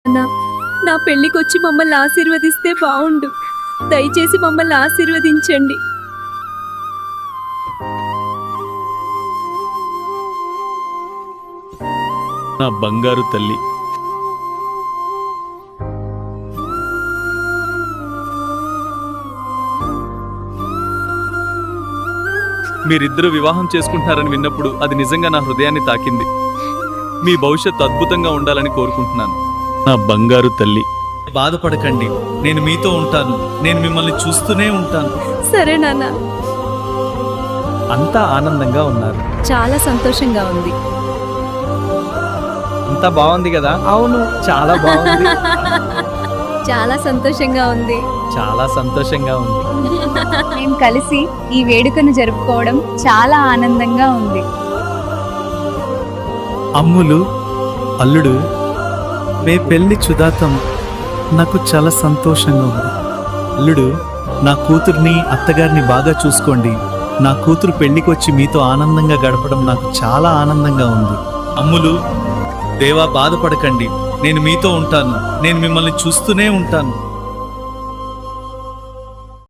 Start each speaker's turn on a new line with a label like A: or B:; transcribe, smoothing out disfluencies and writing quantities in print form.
A: అన్నా, నా పెళ్లికొచ్చి మమ్మల్ని ఆశీర్వదిస్తే బావుండు. దయచేసి మమ్మల్ని ఆశీర్వదించండి.
B: నా బంగారు తల్లి, మీరిద్దరూ వివాహం చేసుకుంటున్నారని విన్నప్పుడు అది నిజంగా నా హృదయాన్ని తాకింది. మీ భవిష్యత్తు అద్భుతంగా ఉండాలని కోరుకుంటున్నాను. నా బంగారు తల్లి, బాధపడకండి, నేను మీతో ఉంటాను. నేను మిమ్మల్ని చూస్తూనే ఉంటాను.
A: సరే నాన్న.
B: అంతా ఆనందంగా ఉన్నారు.
A: చాలా సంతోషంగా ఉంది.
B: అంతా బాగుంది కదా? అవును, చాలా బాగుంది.
A: చాలా సంతోషంగా ఉంది.
B: చాలా సంతోషంగా ఉంది.
C: మేము కలిసి ఈ వేడుకను జరుపుకోవడం చాలా ఆనందంగా ఉంది.
D: అమ్ములు, అల్లుడు, మే పెళ్లి చుదాతం నాకు చాలా సంతోషంగా ఉంది. అల్లుడు, నా కూతుర్ని అత్తగారిని బాగా చూసుకోండి. నా కూతురు పెళ్లికొచ్చి మీతో ఆనందంగా గడపడం నాకు చాలా ఆనందంగా ఉంది.
B: అమ్ములు, దేవా, బాధపడకండి, నేను మీతో ఉంటాను. నేను మిమ్మల్ని చూస్తూనే ఉంటాను.